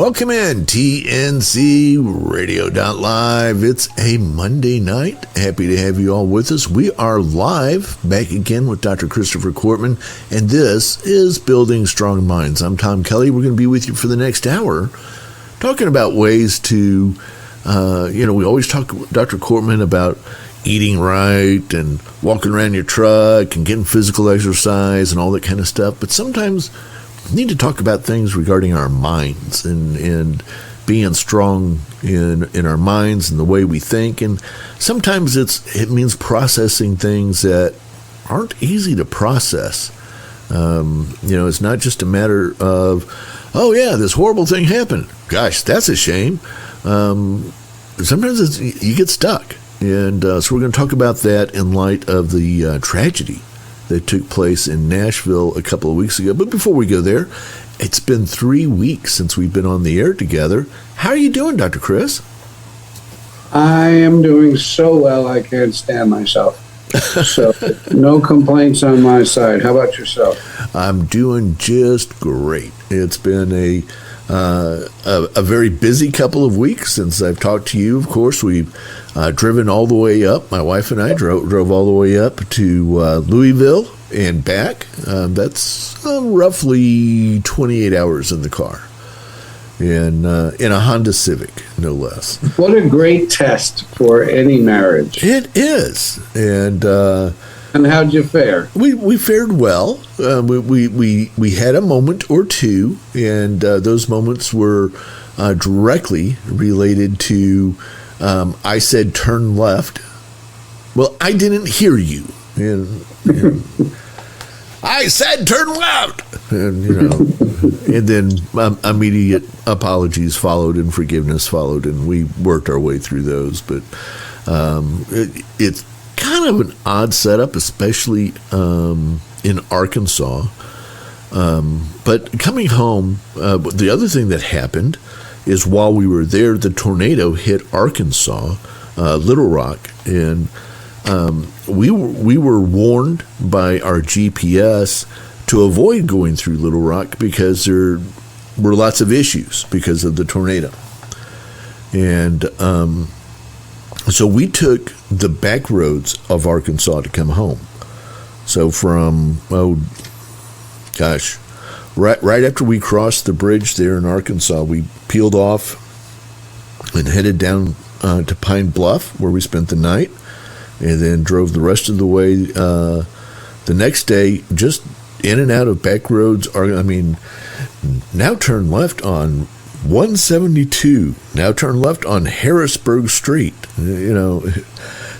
Welcome in TNC Radio.live. It's a Monday night. Happy to have you all with us. We are live back again with Dr. Christopher Cortman, and this is Building Strong Minds. I'm Tom Kelly. We're going to be with you for the next hour talking about ways to, we always talk, Dr. Cortman, about eating right and walking around your truck and getting physical exercise and all that kind of stuff. But sometimes we need to talk about things regarding our minds and being strong in our minds and the way we think. And sometimes it means processing things that aren't easy to process. It's not just a matter of, oh yeah, this horrible thing happened. Gosh, that's a shame. Sometimes you get stuck. And so we're going to talk about that in light of the tragedy that took place in Nashville a couple of weeks ago. But before we go there, it's been 3 weeks since we've been on the air together. How are you doing, Dr. Chris? I am doing so well I can't stand myself. So no complaints on my side. How about yourself? I'm doing just great. It's been a very busy couple of weeks since I've talked to you. Of course, we've driven all the way up. My wife and I drove all the way up to Louisville and back. That's roughly 28 hours in the car, in a Honda Civic, no less. What a great test for any marriage. It is. And how'd you fare? We fared well. We had a moment or two, and those moments were directly related to I said turn left. Well, I didn't hear you. And I said turn left. And, and then immediate apologies followed and forgiveness followed, and we worked our way through those. But it's kind of an odd setup, especially in Arkansas. But coming home, the other thing that happened is while we were there, the tornado hit Arkansas, Little Rock, and we were warned by our GPS to avoid going through Little Rock because there were lots of issues because of the tornado. And so we took the back roads of Arkansas to come home. So from, right after we crossed the bridge there in Arkansas, we peeled off and headed down to Pine Bluff, where we spent the night, and then drove the rest of the way the next day, just in and out of back roads. Now turn left on 172. Now turn left on Harrisburg Street.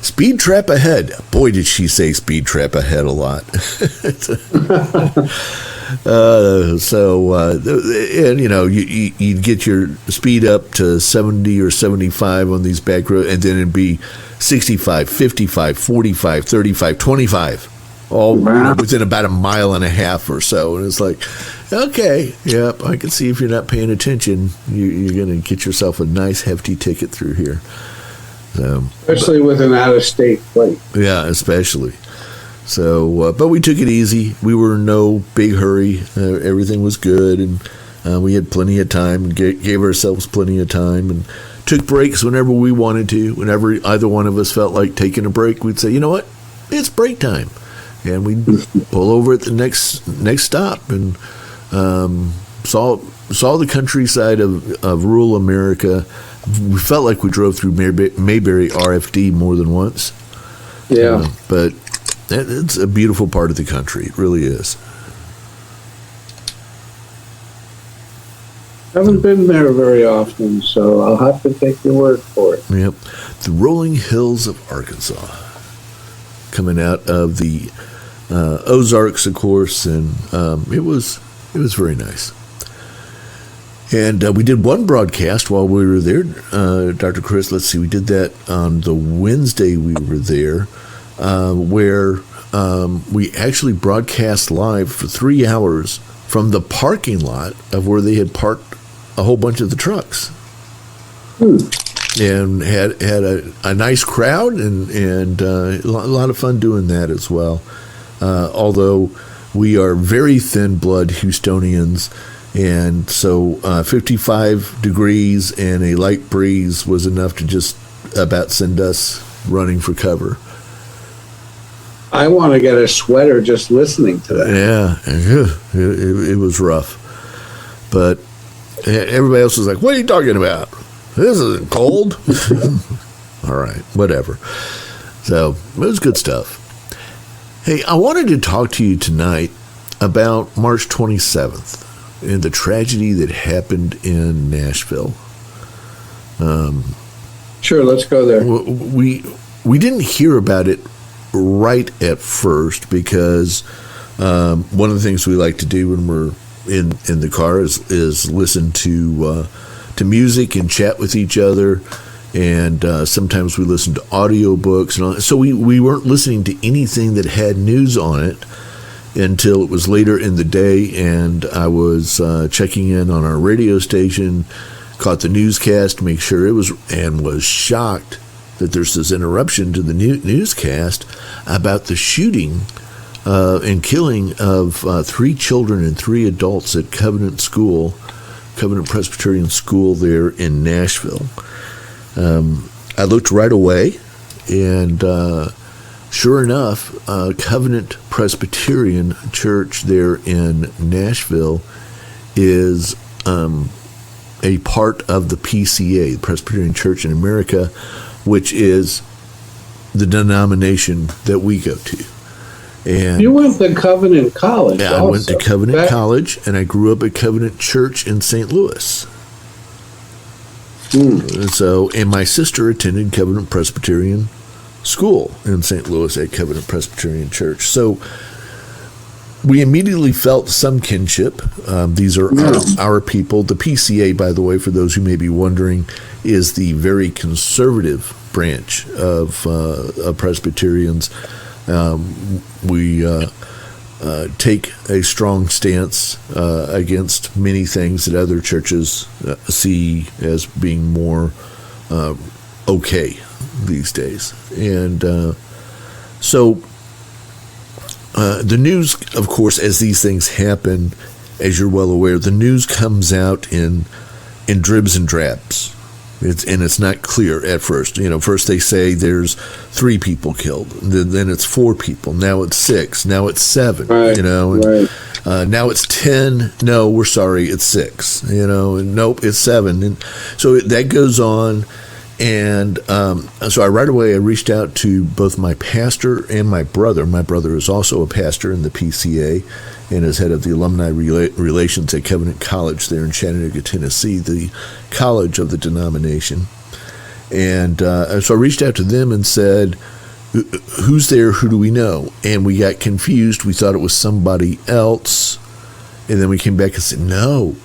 Speed trap ahead. Boy, did she say speed trap ahead a lot. You'd get your speed up to 70 or 75 on these back roads, and then it'd be 65, 55, 45, 35, 25, all within about a mile and a half or so. And it's like, okay, yep, I can see if you're not paying attention, you're going to get yourself a nice hefty ticket through here. Especially with an out-of-state plate. Yeah, especially. So, but we took it easy. We were in no big hurry. Everything was good, and we had plenty of time, and gave ourselves plenty of time, and took breaks whenever we wanted to. Whenever either one of us felt like taking a break, we'd say, you know what, it's break time, and we'd pull over at the next stop and saw the countryside of rural America. We felt like we drove through Mayberry RFD more than once. Yeah, but it's a beautiful part of the country. It really is. Haven't been there very often, so I'll have to take your word for it. Yep. The rolling hills of Arkansas, coming out of the Ozarks, of course, and it was very nice. And we did one broadcast while we were there, Dr. Chris. Let's see, we did that on the Wednesday we were there, where we actually broadcast live for 3 hours from the parking lot of where they had parked a whole bunch of the trucks. And had a nice crowd and a lot of fun doing that as well. Although we are very thin blood Houstonians, And so 55 degrees and a light breeze was enough to just about send us running for cover. I want to get a sweater just listening to that. Yeah, it was rough. But everybody else was like, what are you talking about? This isn't cold. All right, whatever. So it was good stuff. Hey, I wanted to talk to you tonight about March 27th and the tragedy that happened in Nashville. Sure, let's go there. We didn't hear about it right at first because one of the things we like to do when we're in the car is listen to music and chat with each other, and sometimes we listen to audiobooks and all that. So we weren't listening to anything that had news on it until it was later in the day, and I was checking in on our radio station, caught the newscast to make sure it was, and was shocked that there's this interruption to the newscast about the shooting and killing of 3 children and 3 adults at Covenant Presbyterian School there in Nashville. I looked right away, and sure enough, Covenant Presbyterian Church there in Nashville is a part of the PCA, the Presbyterian Church in America, which is the denomination that we go to. And you went to Covenant College. Yeah, I went to Covenant College, and I grew up at Covenant Church in St. Louis. And my sister attended Covenant Presbyterian School in St. Louis at Covenant Presbyterian Church. So we immediately felt some kinship. These are our people. The PCA, by the way, for those who may be wondering, is the very conservative branch of Presbyterians. We take a strong stance against many things that other churches see as being more okay these days. And so the news, of course, as these things happen, as you're well aware, the news comes out in dribs and drabs. It's not clear at first. First they say there's 3 people killed. Then it's 4 people. Now it's 6. Now it's 7. Right, now it's 10. No, we're sorry, it's 6. And nope, it's 7. And so that goes on. And so I reached out to both my pastor and my brother. My brother is also a pastor in the PCA and is head of the alumni relations at Covenant College there in Chattanooga, Tennessee, the college of the denomination. And so I reached out to them and said, who's there? Who do we know? And we got confused. We thought it was somebody else. And then we came back and said, no,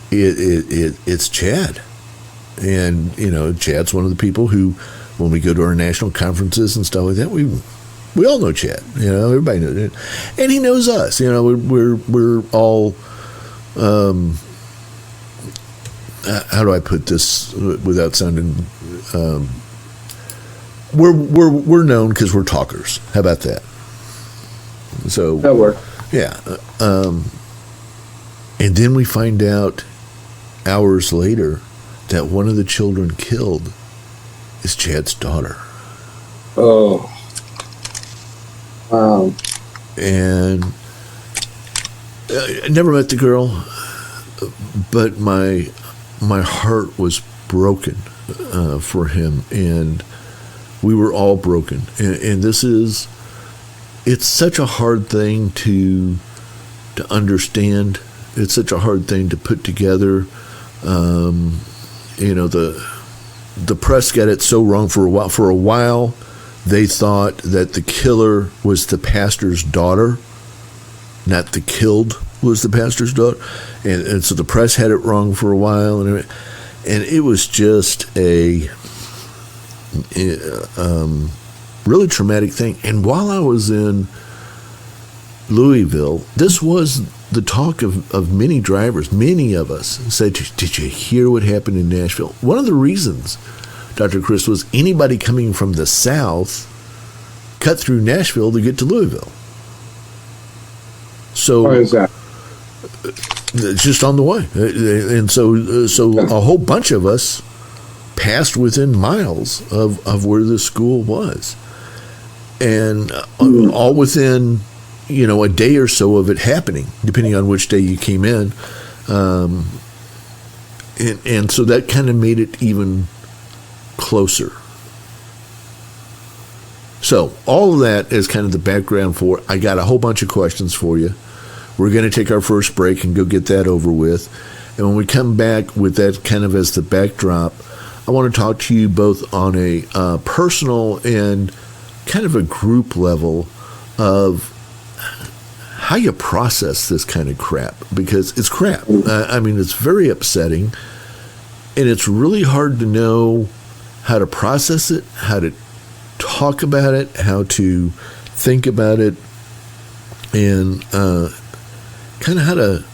it's Chad. And, Chad's one of the people who, when we go to our national conferences and stuff like that, we all know Chad. Everybody knows it. And he knows us. We're all, how do I put this without sounding, we're known because we're talkers. How about that? So that works. Yeah. And then we find out hours later that one of the children killed is Chad's daughter. Oh. Wow. And I never met the girl, but my heart was broken for him, and we were all broken. And it's such a hard thing to understand. It's such a hard thing to put together. The press got it so wrong for a while. For a while, they thought that the killer was the pastor's daughter, not the killed was the pastor's daughter. And so the press had it wrong for a while. And it was just a really traumatic thing. And while I was in Louisville, this was the talk of many drivers. Many of us said, did you hear what happened in Nashville? One of the reasons, Dr. Chris, was anybody coming from the South cut through Nashville to get to Louisville. So Why is that? it's just on the way. And so a whole bunch of us passed within miles of where the school was. And all within, a day or so of it happening, depending on which day you came in. And so that kind of made it even closer. So all of that is kind of the background for it. I got a whole bunch of questions for you. We're going to take our first break and go get that over with. And when we come back with that kind of as the backdrop, I want to talk to you both on a personal and kind of a group level of how you process this kind of crap, because it's crap. It's very upsetting, and it's really hard to know how to process it, how to talk about it, how to think about it, and kind of how to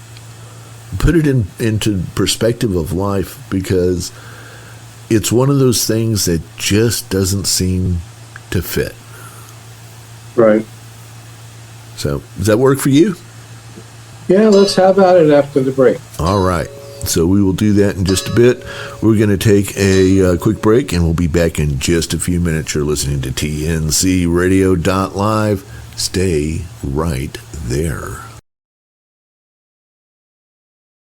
put it into perspective of life, because it's one of those things that just doesn't seem to fit. Right. So, does that work for you? Yeah, let's have at it after the break. All right. So we will do that in just a bit. We're going to take a quick break, and we'll be back in just a few minutes. You're listening to TNCRadio.live. Stay right there.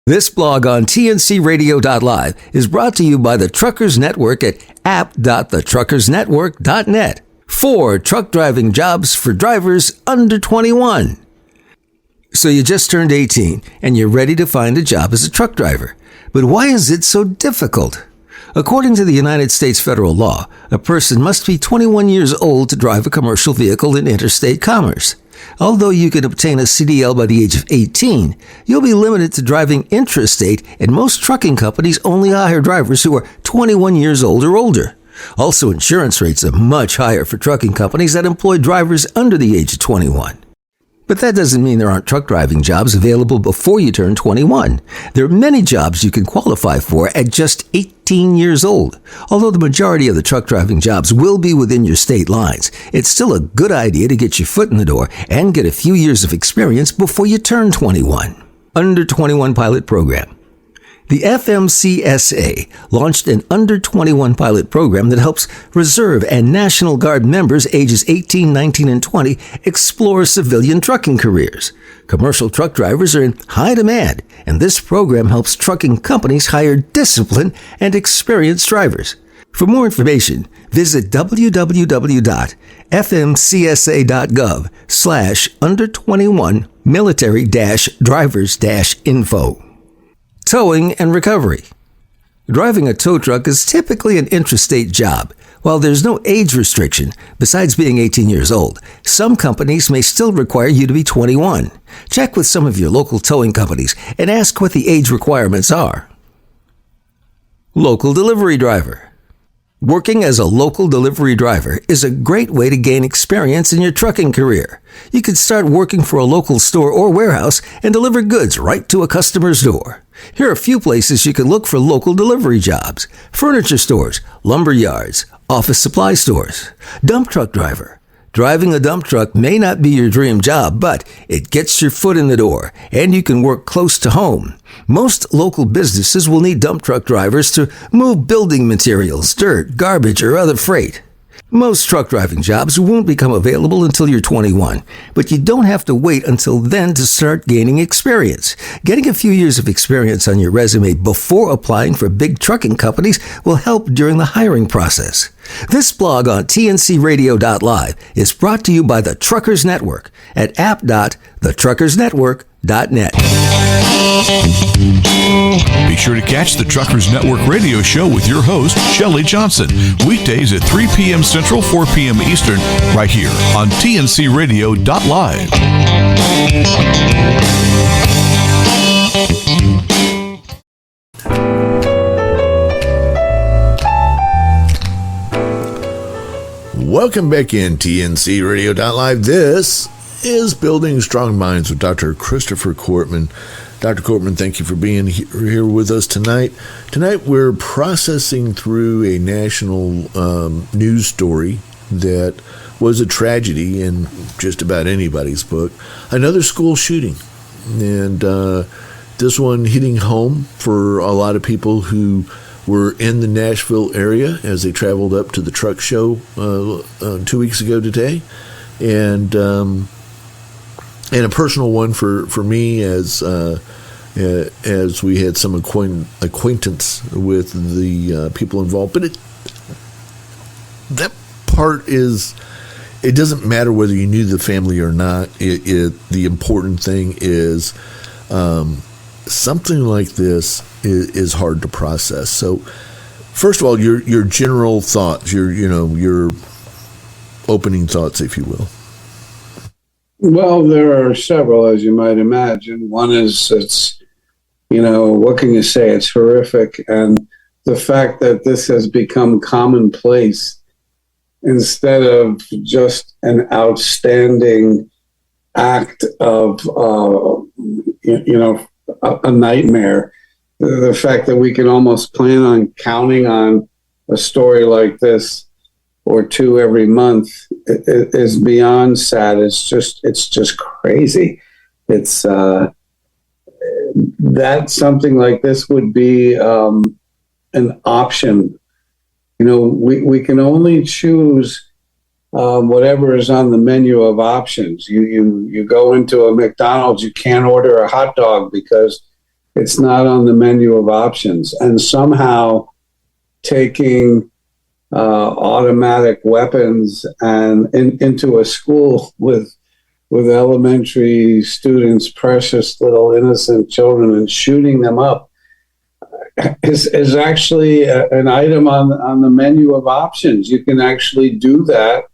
This blog on TNCRadio.live is brought to you by the Truckers Network at app.thetruckersnetwork.net. 4 truck driving jobs for drivers under 21. So you just turned 18 and you're ready to find a job as a truck driver. But why is it so difficult? According to the United States federal law, a person must be 21 years old to drive a commercial vehicle in interstate commerce. Although you can obtain a CDL by the age of 18, you'll be limited to driving intrastate, and most trucking companies only hire drivers who are 21 years old or older. Also, insurance rates are much higher for trucking companies that employ drivers under the age of 21. But that doesn't mean there aren't truck driving jobs available before you turn 21. There are many jobs you can qualify for at just 18 years old. Although the majority of the truck driving jobs will be within your state lines, it's still a good idea to get your foot in the door and get a few years of experience before you turn 21. Under 21 Pilot Program. The FMCSA launched an Under 21 pilot program that helps Reserve and National Guard members ages 18, 19, and 20 explore civilian trucking careers. Commercial truck drivers are in high demand, and this program helps trucking companies hire disciplined and experienced drivers. For more information, visit www.fmcsa.gov/under21 military-drivers-info. Towing and recovery. Driving a tow truck is typically an intrastate job. While there's no age restriction, besides being 18 years old, some companies may still require you to be 21. Check with some of your local towing companies and ask what the age requirements are. Local delivery driver. Working as a local delivery driver is a great way to gain experience in your trucking career. You could start working for a local store or warehouse and deliver goods right to a customer's door. Here are a few places you can look for local delivery jobs: furniture stores, lumber yards, office supply stores. Dump truck driver. Driving a dump truck may not be your dream job, but it gets your foot in the door, and you can work close to home. Most local businesses will need dump truck drivers to move building materials, dirt, garbage, or other freight. Most truck driving jobs won't become available until you're 21, but you don't have to wait until then to start gaining experience. Getting a few years of experience on your resume before applying for big trucking companies will help during the hiring process. This blog on TNCRadio.live is brought to you by the Truckers Network at app.thetruckersnetwork.net. Be sure to catch the Truckers Network radio show with your host, Shelley Johnson, weekdays at 3 p.m. Central, 4 p.m. Eastern, right here on TNCRadio.live. Welcome back in TNCRadio.live. This is Building Strong Minds with Dr. Christopher Cortman. Dr. Cortman, thank you for being here with us tonight. Tonight we're processing through a national news story that was a tragedy in just about anybody's book. Another school shooting and this one hitting home for a lot of people who were in the Nashville area as they traveled up to the truck show 2 weeks ago today, and a personal one for me as we had some acquaintance with the people involved. But that part is, it doesn't matter whether you knew the family or not. The important thing is something like this is hard to process. So, first of all, your general thoughts, your opening thoughts, if you will. Well, there are several, as you might imagine. One is, what can you say? It's horrific. And the fact that this has become commonplace instead of just an outstanding act of, a nightmare. The fact that we can almost plan on counting on a story like this or two every month is beyond sad. It's just crazy. It's that something like this would be an option. We can only choose whatever is on the menu of options. You go into a McDonald's, you can't order a hot dog because it's not on the menu of options. And somehow taking automatic weapons and into a school with elementary students, precious little innocent children, and shooting them up is actually an item on the menu of options. You can actually do that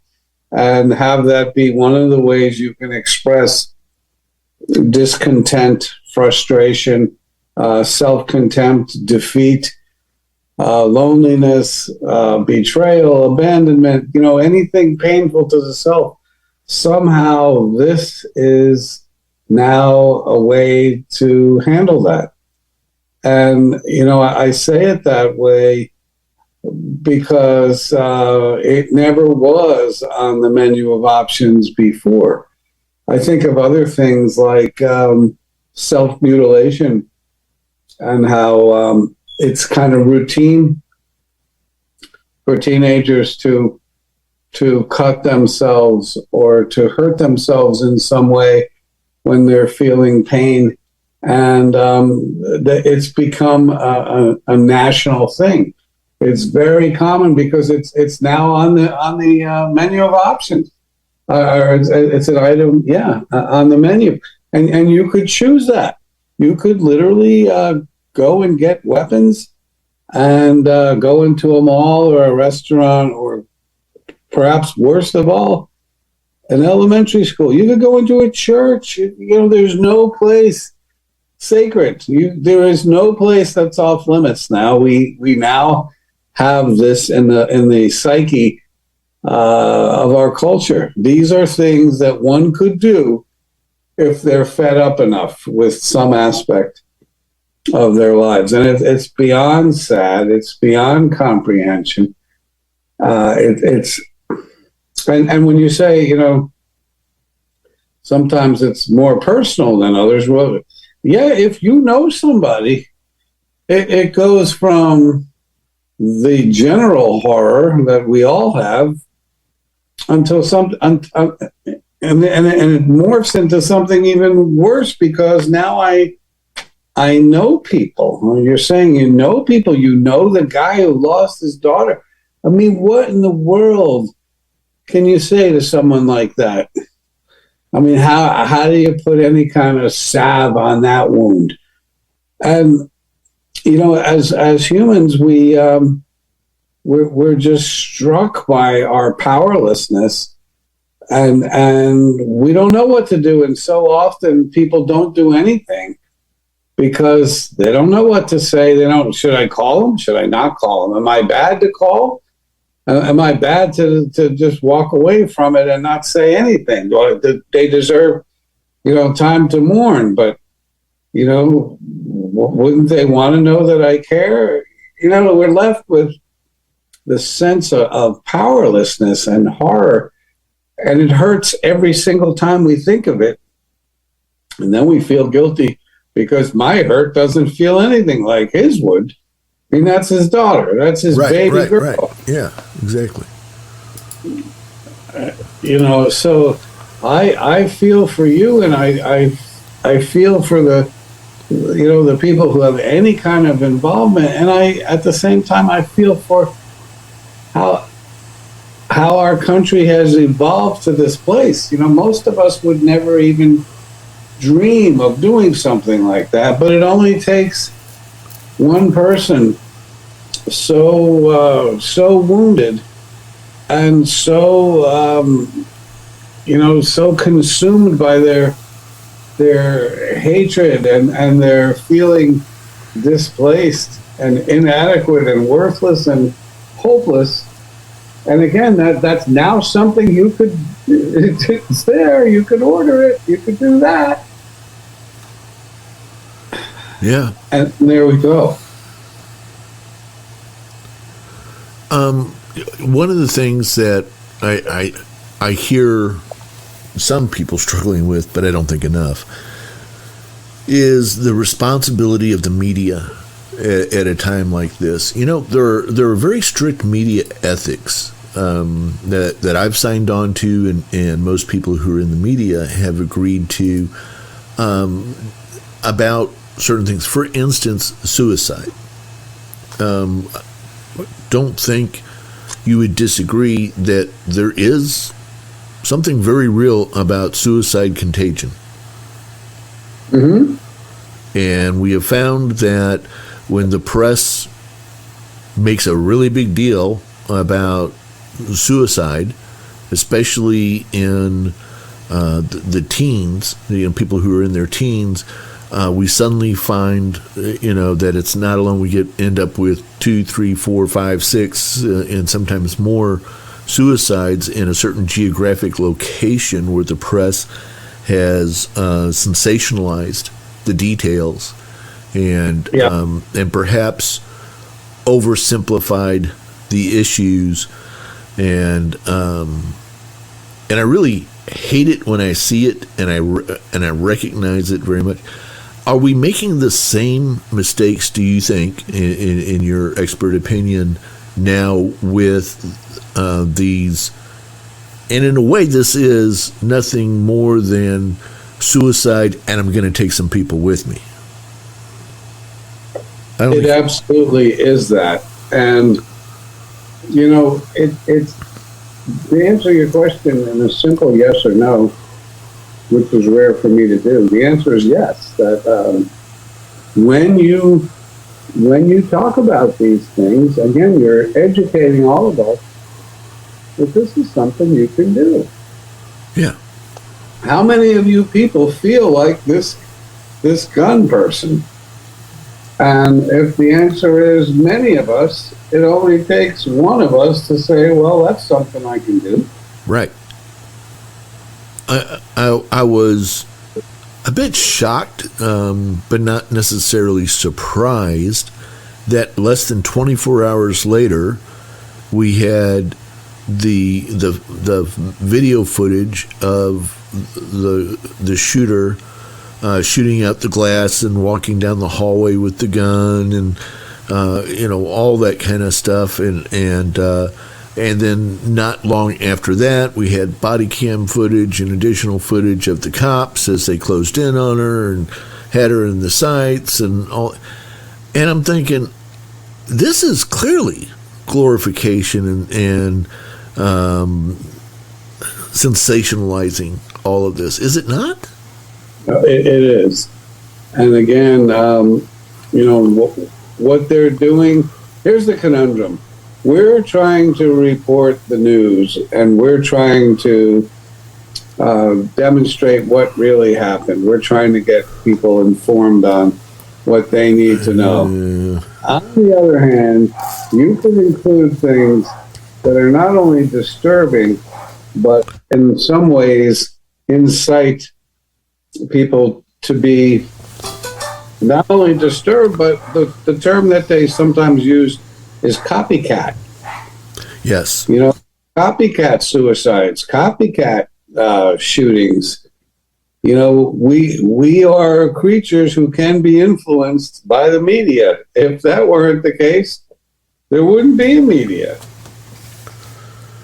and have that be one of the ways you can express discontent, frustration, self-contempt, defeat, loneliness, betrayal, abandonment, anything painful to the self. Somehow this is now a way to handle that. And, I say it that way because it never was on the menu of options before. I think of other things like self-mutilation and how it's kind of routine for teenagers to cut themselves or to hurt themselves in some way when they're feeling pain. And it's become a national thing. It's very common because it's now on the menu of options. It's an item, on the menu, and you could choose that. You could literally go and get weapons and go into a mall or a restaurant, or perhaps worst of all, an elementary school. You could go into a church. There's no place sacred. There is no place that's off limits now. We now have this in the psyche of our culture. These are things that one could do if they're fed up enough with some aspect of their lives. And it's beyond sad. It's beyond comprehension. And when you say, sometimes it's more personal than others. Well, yeah, if you know somebody, it goes from the general horror that we all have until and it morphs into something even worse, because now I know people. You're saying you know people. You know the guy who lost his daughter. I mean, what in the world can you say to someone like that? I mean, how do you put any kind of salve on that wound? And as humans, we're just struck by our powerlessness, and we don't know what to do. And so often people don't do anything because they don't know what to say. They don't. Should I call them? Should I not call them? Am I bad to call? Am I bad to just walk away from it and not say anything? They deserve, time to mourn, but wouldn't they want to know that I care? We're left with the sense of powerlessness and horror, and it hurts every single time we think of it. And then we feel guilty because my hurt doesn't feel anything like his would. I mean, that's his daughter. That's his baby girl. Right. Yeah, exactly. So I feel for you, and I feel for the people who have any kind of involvement, and at the same time I feel for how our country has evolved to this place. Most of us would never even dream of doing something like that, but it only takes one person so wounded and so so consumed by their hatred and their feeling displaced and inadequate and worthless and hopeless. And again, that's now something it's there, you could order it, you could do that. Yeah. And there we go. One of the things that I hear some people struggling with, but I don't think enough, is the responsibility of the media at a time like this. There are very strict media ethics that I've signed on to, and most people who are in the media have agreed to, about certain things. For instance, suicide. Don't think you would disagree that there is something very real about suicide contagion. Mm-hmm. And we have found that when the press makes a really big deal about suicide, especially in the teens, people who are in their teens, we suddenly find, that it's not alone. We end up with 2, 3, 4, 5, 6, and sometimes more suicides in a certain geographic location where the press has sensationalized the details and perhaps oversimplified the issues, and I really hate it when I see it, and I recognize it very much. Are we making the same mistakes, do you think, in your expert opinion, now with these? And in a way, this is nothing more than suicide, and I'm going to take some people with me. It absolutely is that. And, it's to answer your question in a simple yes or no, which is rare for me to do. The answer is yes. That when you talk about these things, again, you're educating all of us that this is something you can do. Yeah. How many of you people feel like this gun person? And if the answer is many of us, it only takes one of us to say, well, that's something I can do. Right. I was a bit shocked, but not necessarily surprised, that less than 24 hours later, we had the video footage of the shooter shooting out the glass and walking down the hallway with the gun, and all that kind of stuff, and then not long after that, we had body cam footage and additional footage of the cops as they closed in on her and had her in the sights and all. And I'm thinking, this is clearly glorification and sensationalizing all of this, is it not? It is. And again, what they're doing, here's the conundrum. We're trying to report the news, and we're trying to demonstrate what really happened. We're trying to get people informed on what they need to know. On the other hand, you can include things that are not only disturbing, but in some ways incite people to be not only disturbed, but the term that they sometimes use is copycat. Yes. Copycat suicides, copycat shootings. You know, we are creatures who can be influenced by the media. If that weren't the case, there wouldn't be a media.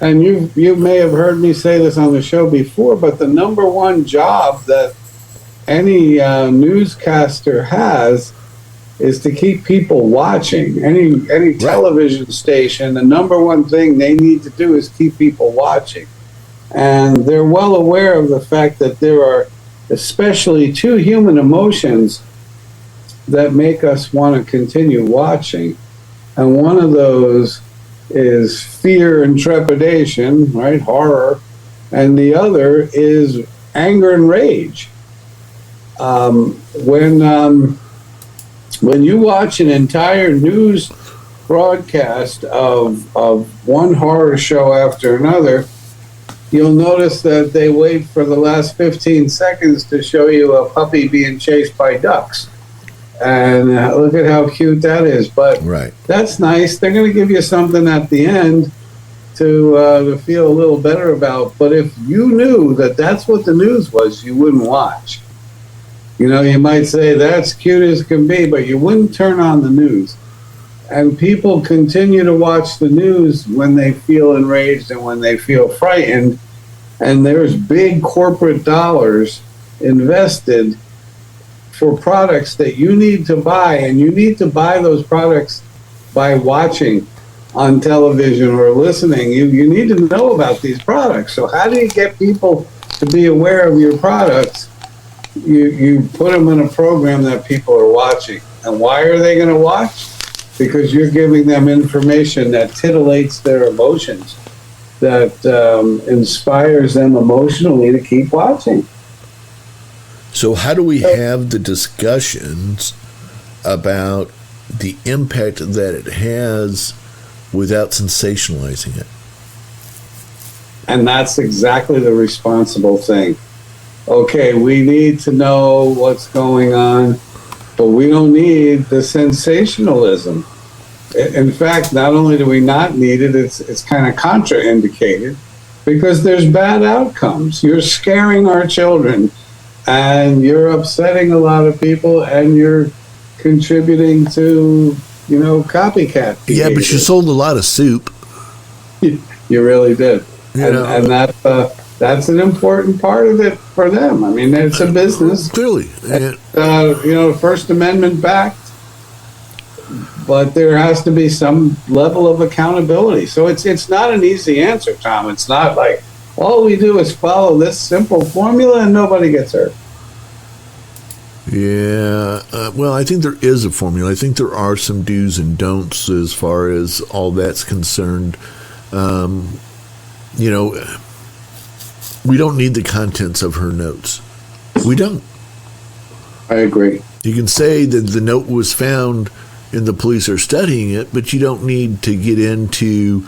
And you may have heard me say this on the show before, but the number one job that any newscaster has is to keep people watching. Any television station, the number one thing they need to do is keep people watching. And they're well aware of the fact that there are especially two human emotions that make us want to continue watching. And one of those is fear and trepidation, right? Horror. And the other is anger and rage. When you watch an entire news broadcast of one horror show after another, you'll notice that they wait for the last 15 seconds to show you a puppy being chased by ducks. And look at how cute that is. But that's nice. They're going to give you something at the end to feel a little better about. But if you knew that that's what the news was, you wouldn't watch. You know, you might say that's cute as can be, but you wouldn't turn on the news. And people continue to watch the news when they feel enraged and when they feel frightened. And there's big corporate dollars invested for products that you need to buy. And you need to buy those products by watching on television or listening. You need to know about these products. So how do you get people to be aware of your products? You put them in a program that people are watching. And why are they going to watch? Because you're giving them information that titillates their emotions, that inspires them emotionally to keep watching. So how do we have the discussions about the impact that it has without sensationalizing it? And that's exactly the responsible thing. Okay, we need to know what's going on, but we don't need the sensationalism. In fact, not only do we not need it, it's kind of contraindicated because there's bad outcomes. You're scaring our children, and you're upsetting a lot of people, and you're contributing to, copycat behavior. Yeah, but you sold a lot of soup. You really did. And that's an important part of it for them. I mean, it's a business. Clearly. First Amendment backed, but there has to be some level of accountability. So it's not an easy answer, Tom. It's not like all we do is follow this simple formula and nobody gets hurt. Yeah. Well, I think there is a formula. I think there are some do's and don'ts as far as all that's concerned. We don't need the contents of her notes. We don't. I agree. You can say that the note was found and the police are studying it, but you don't need to get into,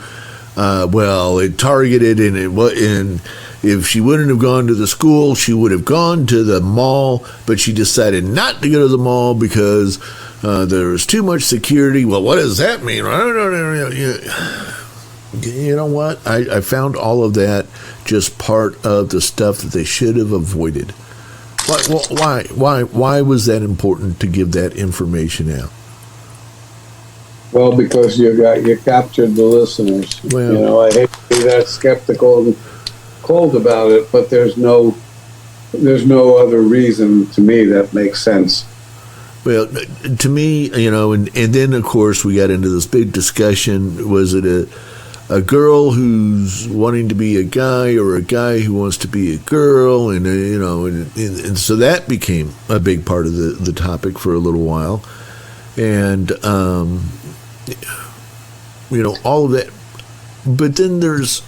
it targeted and if she wouldn't have gone to the school, she would have gone to the mall, but she decided not to go to the mall because there was too much security. Well, what does that mean? You know what? I found all of that just part of the stuff that they should have avoided. Why was that important to give that information out? Well, because you captured the listeners. Well, I hate to be that skeptical and cold about it, but there's no other reason to me that makes sense. Well, to me, and then of course we got into this big discussion. Was it a girl who's wanting to be a guy or a guy who wants to be a girl? And so that became a big part of the topic for a little while. And, all of that. But then there's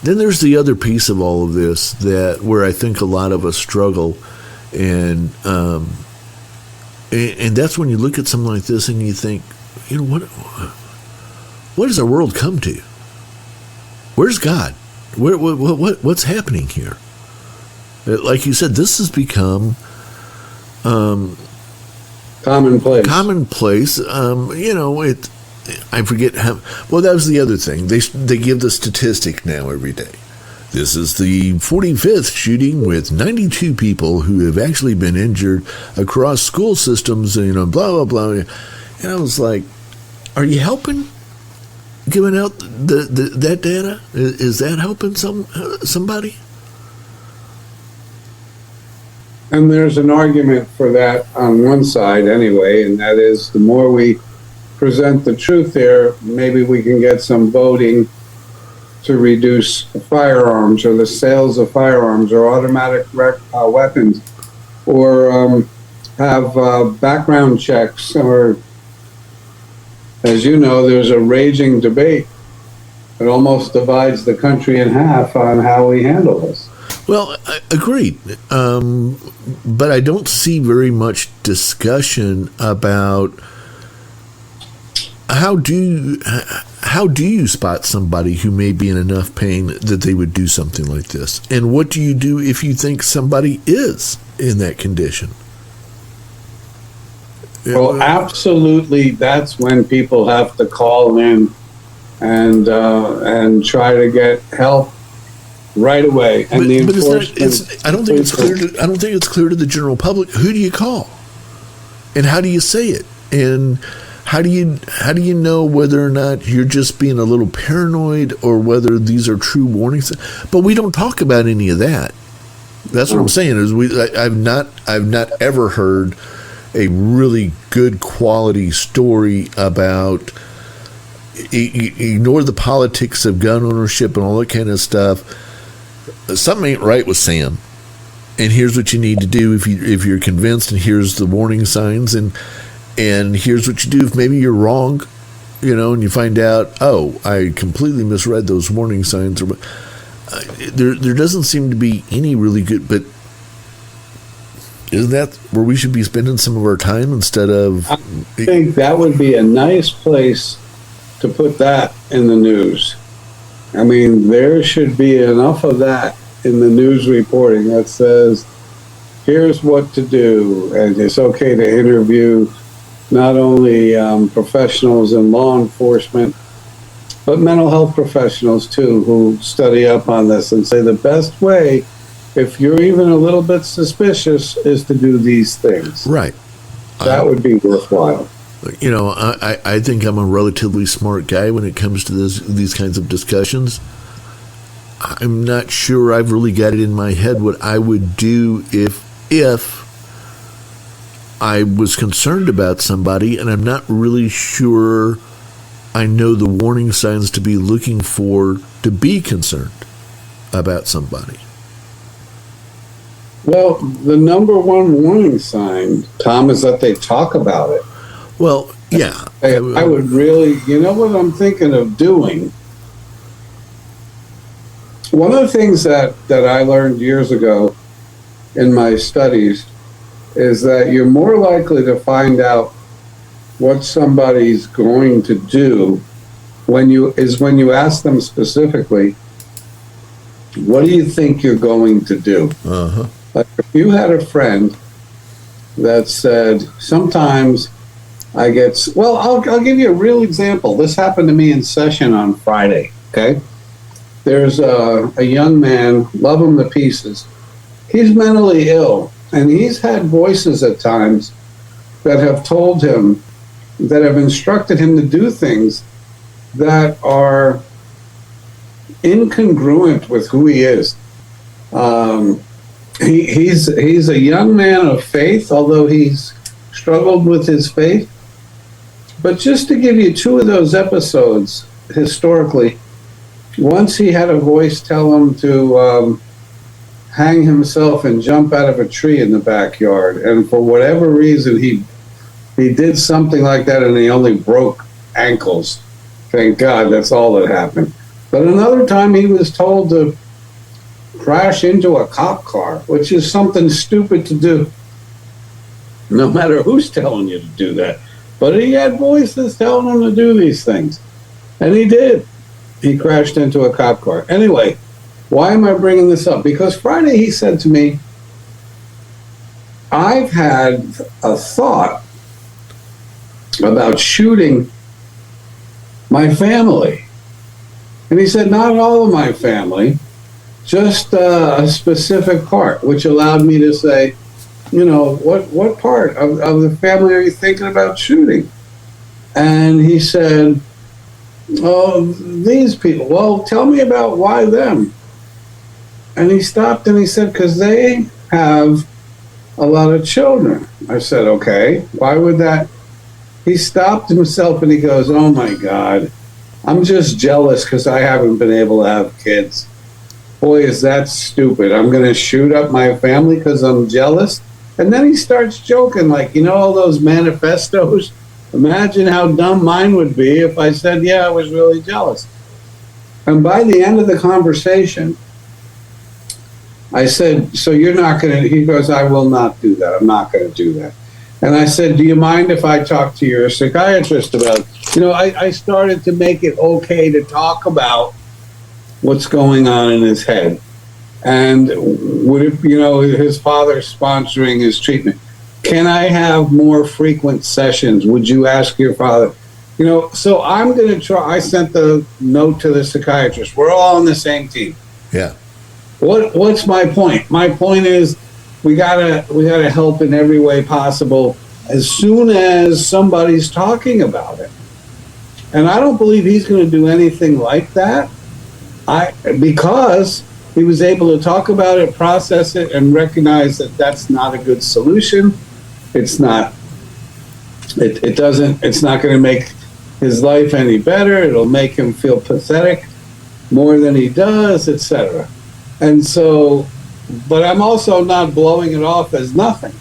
the other piece of all of this where I think a lot of us struggle. And that's when you look at something like this and you think, what does our world come to? Where's God? What's happening here? Like you said, this has become commonplace. I forget how. Well, that was the other thing. They give the statistic now every day. This is the 45th shooting with 92 people who have actually been injured across school systems, blah, blah, blah. And I was like, are you helping? Giving out that data? Is that helping somebody? And there's an argument for that on one side anyway, and that is the more we present the truth there, maybe we can get some voting to reduce firearms or the sales of firearms or automatic weapons, or have background checks. Or, as you know, there's a raging debate that almost divides the country in half on how we handle this. Well, agreed. But I don't see very much discussion about how do you spot somebody who may be in enough pain that they would do something like this? And what do you do if you think somebody is in that condition? Well, absolutely. That's when people have to call in and try to get help right away. And but I don't think it's clear to the general public. Who do you call, and how do you say it, and how do you know whether or not you're just being a little paranoid or whether these are true warnings? But we don't talk about any of that. That's what I'm saying. I've not ever heard a really good quality story about ignore the politics of gun ownership and all that kind of stuff. Something ain't right with Sam, and here's what you need to do if you're convinced, and here's the warning signs, and here's what you do if maybe you're wrong, and you find out, oh, I completely misread those warning signs. Or there doesn't seem to be any really good, but isn't that where we should be spending some of our time instead of? I think that would be a nice place to put that in the news. I mean, there should be enough of that in the news reporting that says, here's what to do, and it's okay to interview not only professionals in law enforcement, but mental health professionals too, who study up on this and say the best way, if you're even a little bit suspicious, is to do these things. Right. That would be worthwhile. I think I'm a relatively smart guy when it comes to these kinds of discussions. I'm not sure I've really got it in my head what I would do if I was concerned about somebody, and I'm not really sure I know the warning signs to be looking for to be concerned about somebody. Well, the number one warning sign, Tom, is that they talk about it. Well, yeah. I would really, what I'm thinking of doing? One of the things that I learned years ago in my studies is that you're more likely to find out what somebody's going to do when you ask them specifically, what do you think you're going to do? Uh-huh. Like if you had a friend that said, sometimes I get, well, I'll give you a real example. This happened to me in session on Friday, okay? There's a young man, love him to pieces. He's mentally ill, and he's had voices at times that have told him, that have instructed him to do things that are incongruent with who he is. He's a young man of faith, although he's struggled with his faith. But just to give you two of those episodes historically, once he had a voice tell him to hang himself and jump out of a tree in the backyard, and for whatever reason he did something like that, and he only broke ankles. Thank God, that's all that happened. But another time he was told to crash into a cop car, which is something stupid to do, no matter who's telling you to do that. But he had voices telling him to do these things. And he did. He crashed into a cop car. Anyway, why am I bringing this up? Because Friday he said to me, I've had a thought about shooting my family. And he said, not all of my family, just a specific part, which allowed me to say, what part of the family are you thinking about shooting? And he said, oh, these people. Well, tell me about why them. And he stopped and he said, because they have a lot of children. I said, okay, why would that? He stopped himself and he goes, oh my God, I'm just jealous because I haven't been able to have kids. Boy, is that stupid. I'm going to shoot up my family because I'm jealous. And then he starts joking, like, all those manifestos? Imagine how dumb mine would be if I said, yeah, I was really jealous. And by the end of the conversation, I said, so you're not going to, he goes, I will not do that. I'm not going to do that. And I said, do you mind if I talk to your psychiatrist about, I started to make it okay to talk about what's going on in his head. And would it, his father sponsoring his treatment. Can I have more frequent sessions? Would you ask your father? So I'm going to try. I sent the note to the psychiatrist. We're all on the same team. Yeah. What's my point? My point is we gotta help in every way possible as soon as somebody's talking about it. And I don't believe he's going to do anything like that. Because he was able to talk about it, process it, and recognize that that's not a good solution. It's not. It's not going to make his life any better. It'll make him feel pathetic more than he does, etc. And so, but I'm also not blowing it off as nothing.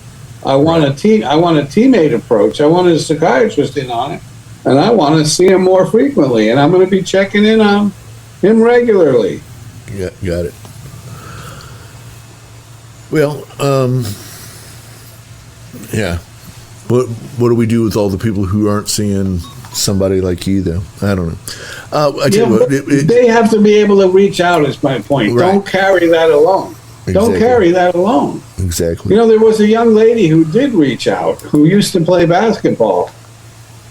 I want a teammate approach. I want a psychiatrist in on it, and I want to see him more frequently. And I'm going to be checking in on him regularly. Yeah, got it. Well, yeah. What do we do with all the people who aren't seeing somebody like you, though? I don't know. I tell you what, they have to be able to reach out, is my point. Right. Don't carry that alone. Exactly. Don't carry that alone. Exactly. There was a young lady who did reach out, who used to play basketball.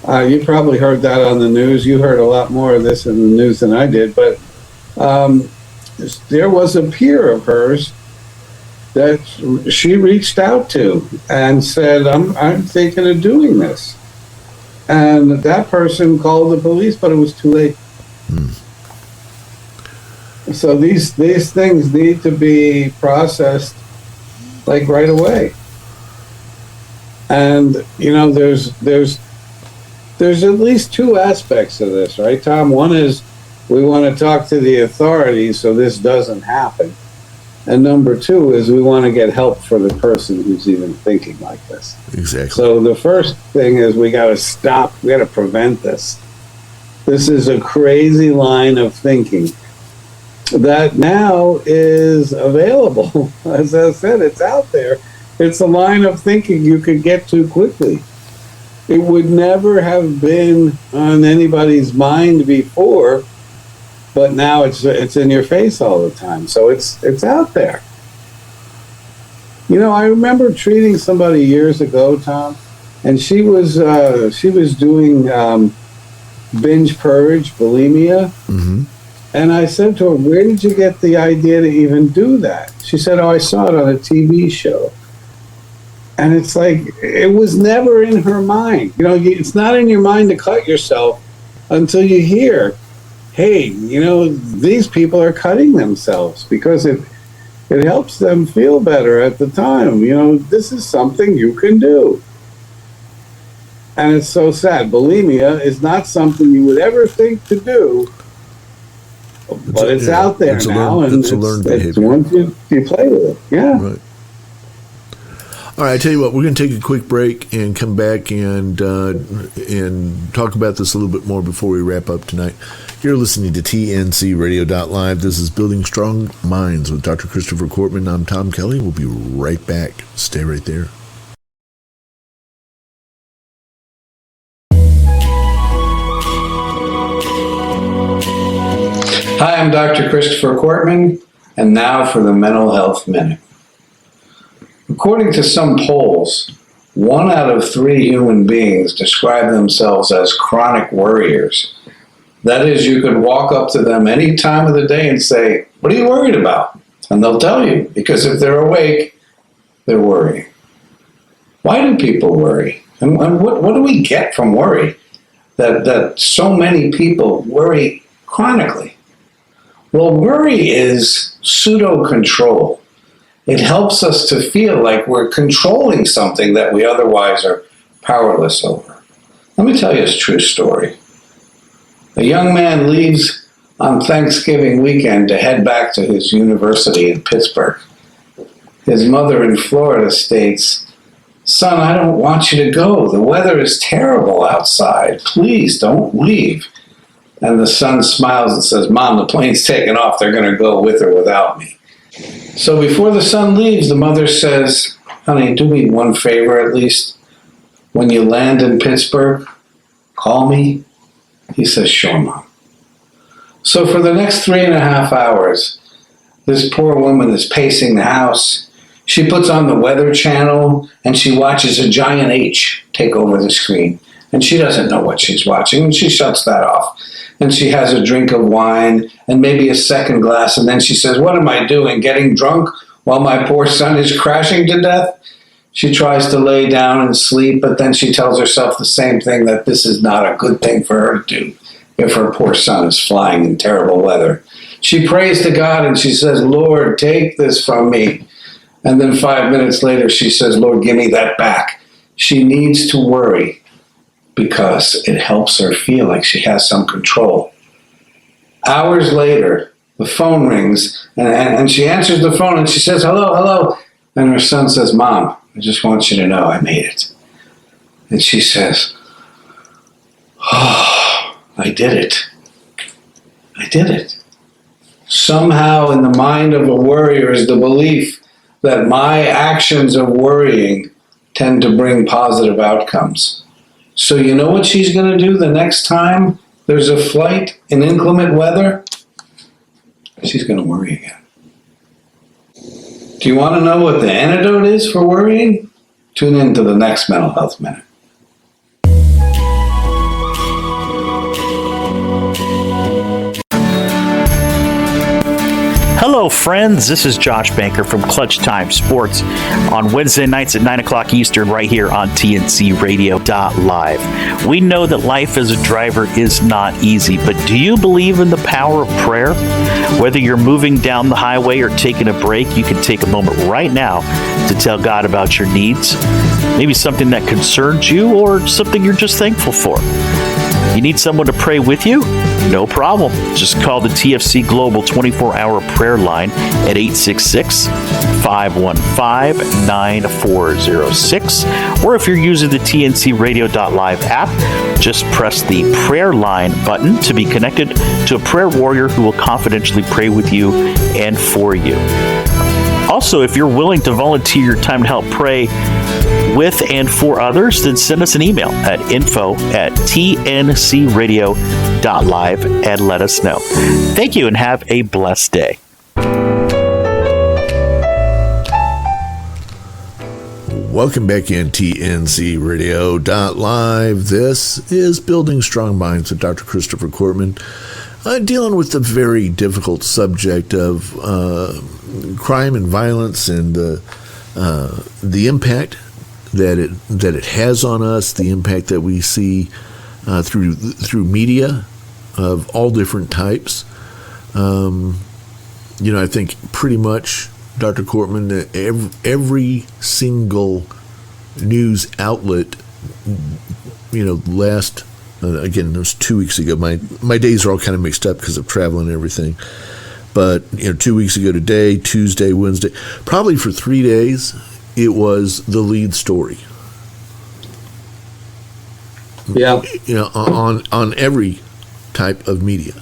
You probably heard that on the news. You heard a lot more of this in the news than I did. But there was a peer of hers that she reached out to and said, I'm thinking of doing this. And that person called the police, but it was too late. So these things need to be processed like right away. And there's at least two aspects of this, right, Tom? One is we want to talk to the authorities so this doesn't happen. And number two is we want to get help for the person who's even thinking like this. Exactly. So the first thing is we got to stop. We got to prevent this. This is a crazy line of thinking that now is available. As I said, it's out there. It's a line of thinking you could get to quickly. It would never have been on anybody's mind before, but now it's in your face all the time. So it's out there. I remember treating somebody years ago, Tom, and she was doing binge purge, bulimia. Mm-hmm. And I said to her, where did you get the idea to even do that? She said, I saw it on a TV show. And it's like, it was never in her mind. It's not in your mind to cut yourself until you hear, hey, these people are cutting themselves because it helps them feel better at the time. This is something you can do. And it's so sad. Bulimia is not something you would ever think to do, but it's out there now, and it's a learned behavior. Once you play with it, yeah. Right. All right, I tell you what, we're going to take a quick break and come back and talk about this a little bit more before we wrap up tonight. You're listening to TNCRadio.live. This is Building Strong Minds with Dr. Christopher Cortman. I'm Tom Kelly. We'll be right back. Stay right there. Hi, I'm Dr. Christopher Cortman, and now for the Mental Health Minute. According to some polls, 1 out of 3 human beings describe themselves as chronic worriers. That is, you could walk up to them any time of the day and say, what are you worried about? And they'll tell you, because if they're awake, they're worrying. Why do people worry? And what do we get from worry? That so many people worry chronically. Well, worry is pseudo-control. It helps us to feel like we're controlling something that we otherwise are powerless over. Let me tell you a true story. A young man leaves on Thanksgiving weekend to head back to his university in Pittsburgh. His mother in Florida states, "Son, I don't want you to go. The weather is terrible outside. Please don't leave." And the son smiles and says, "Mom, the plane's taking off. They're going to go with or without me." So before the son leaves, the mother says, "Honey, do me one favor at least. When you land in Pittsburgh, call me." He says, "Sure, Mom." So for the next 3.5 hours, this poor woman is pacing the house. She puts on the Weather Channel and she watches a giant H take over the screen. And she doesn't know what she's watching, and she shuts that off. And she has a drink of wine and maybe a second glass, and then she says, "What am I doing, getting drunk while my poor son is crashing to death?" She tries to lay down and sleep, but then she tells herself the same thing, that this is not a good thing for her to do if her poor son is flying in terrible weather. She prays to God and she says, "Lord, take this from me." And then 5 minutes later, she says, "Lord, give me that back." She needs to worry because it helps her feel like she has some control. Hours later, the phone rings and she answers the phone and she says, "Hello, hello." And her son says, "Mom, I just want you to know I made it." And she says, "Oh, I did it. I did it." Somehow in the mind of a worrier is the belief that my actions of worrying tend to bring positive outcomes. So you know what she's going to do the next time there's a flight in inclement weather? She's going to worry again. Do you want to know what the antidote is for worrying? Tune in to the next Mental Health Minute. Hello, friends. This is Josh Banker from Clutch Time Sports on Wednesday nights at 9 o'clock Eastern right here on TNCRadio.live. We know that life as a driver is not easy, but do you believe in the power of prayer? Whether you're moving down the highway or taking a break, you can take a moment right now to tell God about your needs, maybe something that concerns you or something you're just thankful for. You need someone to pray with you? No problem. Just call the TFC Global 24-hour prayer line at 866-515-9406. Or if you're using the TNCRadio.live app, just press the prayer line button to be connected to a prayer warrior who will confidentially pray with you and for you. Also, if you're willing to volunteer your time to help pray with and for others, then send us an email at info@tncradio.live and let us know. Thank you and have a blessed day. Welcome back in TNCRadio.live. This is Building Strong Minds with Dr. Christopher Cortman, dealing with the very difficult subject of crime and violence and the impact that it has on us, the impact that we see through media of all different types. I think pretty much, Dr. Cortman, every single news outlet, last, again, it was 2 weeks ago. My days are all kind of mixed up because of traveling and everything. But 2 weeks ago today, Tuesday, Wednesday, probably for 3 days, it was the lead story. Yeah. On every type of media.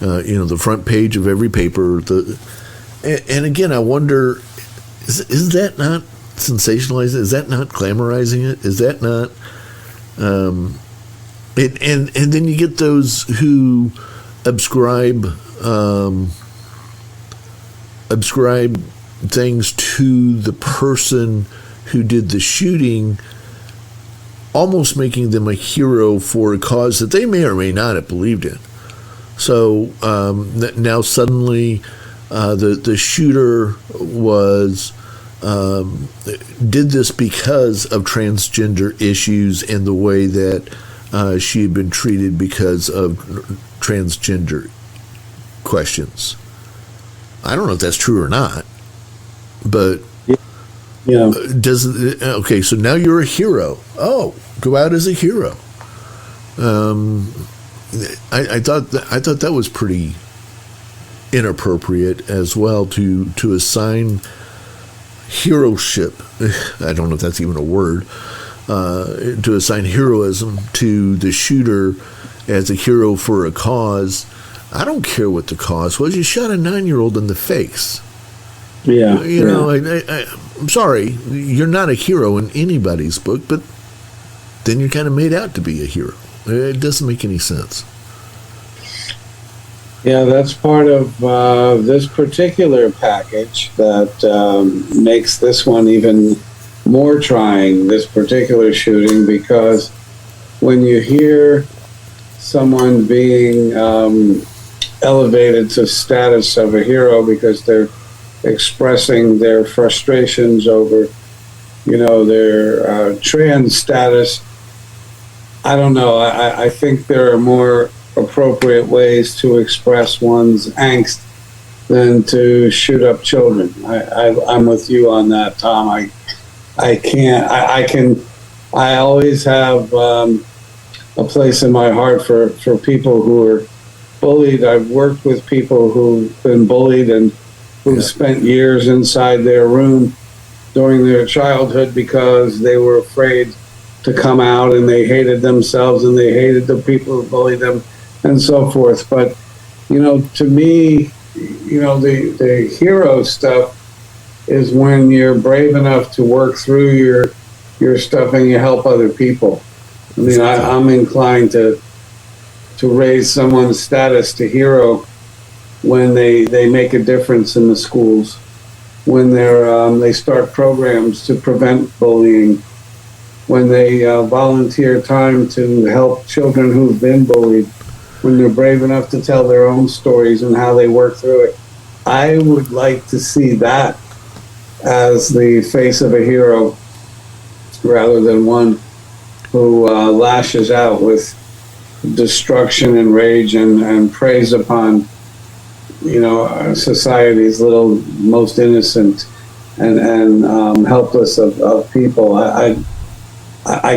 The front page of every paper. And again, I wonder, is that not sensationalizing? Is that not glamorizing it? Is that not? And then you get those who ascribe things to the person who did the shooting, almost making them a hero for a cause that they may or may not have believed in. So now suddenly the shooter was did this because of transgender issues and the way that she had been treated because of transgender questions. I don't know if that's true or not, but Yeah. okay, so now you're a hero. Oh, go out as a hero. I thought that was pretty inappropriate as well to assign heroship. I don't know if that's even a word. To assign heroism to the shooter as a hero for a cause. I don't care what the cause was. You shot a 9-year-old in the face. Yeah. You know, I'm sorry, you're not a hero in anybody's book, but then you're kind of made out to be a hero. It doesn't make any sense. Yeah, that's part of this particular package that makes this one even more trying, this particular shooting, because when you hear someone being elevated to status of a hero because they're expressing their frustrations over, their trans status, I don't know. I think there are more appropriate ways to express one's angst than to shoot up children. I'm with you on that, Tom. I always have a place in my heart for people who are bullied. I've worked with people who've been bullied and who've spent years inside their room during their childhood because they were afraid to come out, and they hated themselves and they hated the people who bullied them and so forth. But, to me, the hero stuff is when you're brave enough to work through your stuff and you help other people. I mean, I'm inclined to raise someone's status to hero when they make a difference in the schools, when they start programs to prevent bullying, when they volunteer time to help children who've been bullied, when they're brave enough to tell their own stories and how they work through it. I would like to see that as the face of a hero rather than one who lashes out with destruction and rage and preys upon, society's little, most innocent and helpless of people. I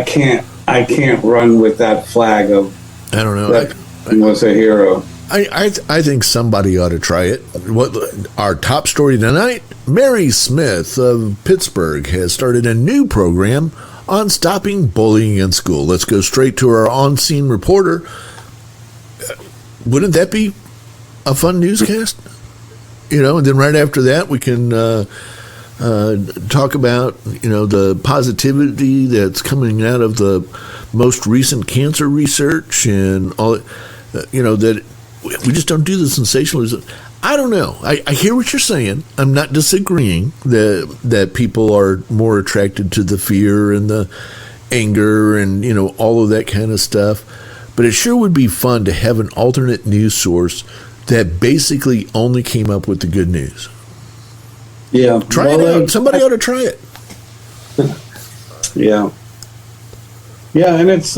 can't run with that flag of, I don't know. that was a hero. I think somebody ought to try it. Our top story tonight, Mary Smith of Pittsburgh has started a new program on stopping bullying in school. Let's go straight to our on-scene reporter. Wouldn't that be a fun newscast? And then right after that we can talk about, the positivity that's coming out of the most recent cancer research and all, that we just don't do the sensationalism. I don't know. I hear what you're saying. I'm not disagreeing that people are more attracted to the fear and the anger and, all of that kind of stuff. But it sure would be fun to have an alternate news source that basically only came up with the good news. Yeah. Try it out. Somebody ought to try it. Yeah. Yeah, and it's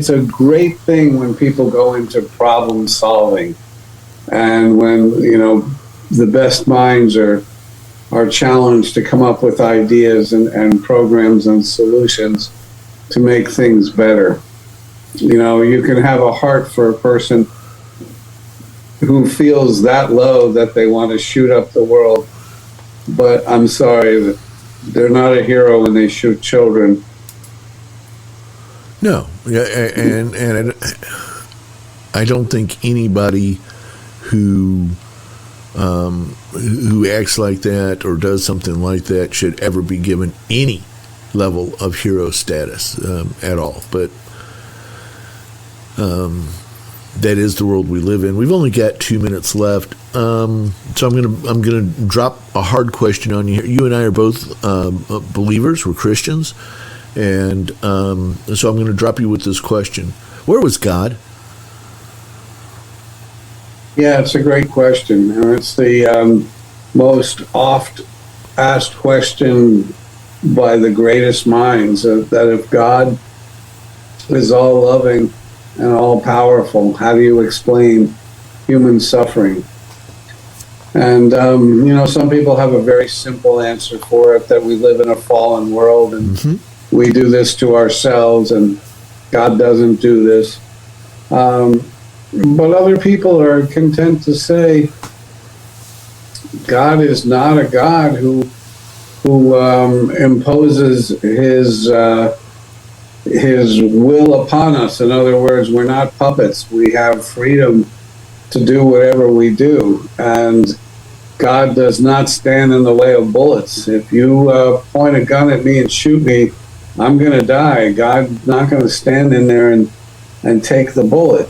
a great thing when people go into problem solving, and when the best minds are challenged to come up with ideas and programs and solutions to make things better. You can have a heart for a person who feels that low that they want to shoot up the world, but I'm sorry, they're not a hero when they shoot children. No, and I don't think anybody who acts like that or does something like that should ever be given any level of hero status at all. But that is the world we live in. We've only got 2 minutes left, so I'm gonna drop a hard question on you. You and I are both believers. We're Christians. And so I'm going to drop you with this question. Where was God? Yeah, it's a great question. And it's the most oft asked question by the greatest minds, that if God is all loving and all powerful, how do you explain human suffering? And, some people have a very simple answer for it, that we live in a fallen world and we do this to ourselves and God doesn't do this. But other people are content to say God is not a God who imposes his will upon us. In other words, we're not puppets. We have freedom to do whatever we do, and God does not stand in the way of bullets. If you point a gun at me and shoot me, I'm going to die. God's not going to stand in there and take the bullet.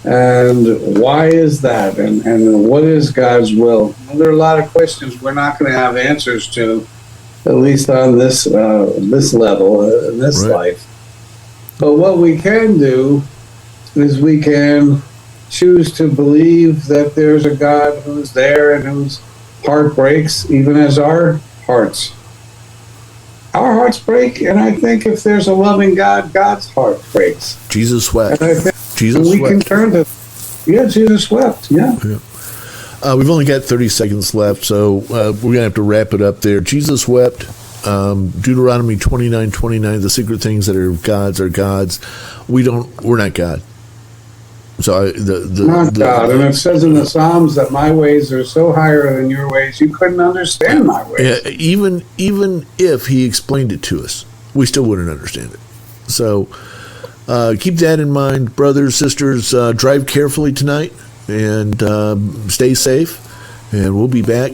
And why is that? And what is God's will? Well, there are a lot of questions we're not going to have answers to, at least on this level, in this life. But what we can do is we can choose to believe that there's a God who's there and whose heart breaks, even as our hearts break. And I think if there's a loving God, God's heart breaks. Jesus wept. And I think Jesus we wept. can turn to, Jesus wept. Yeah. We've only got 30 seconds left, so we're going to have to wrap it up there. Jesus wept. Deuteronomy 29:29. The secret things that are God's. We're not God. So Not God. And it says in the Psalms that my ways are so higher than your ways, you couldn't understand my ways. Even if he explained it to us, we still wouldn't understand it. So keep that in mind, brothers, sisters. Drive carefully tonight and stay safe. And we'll be back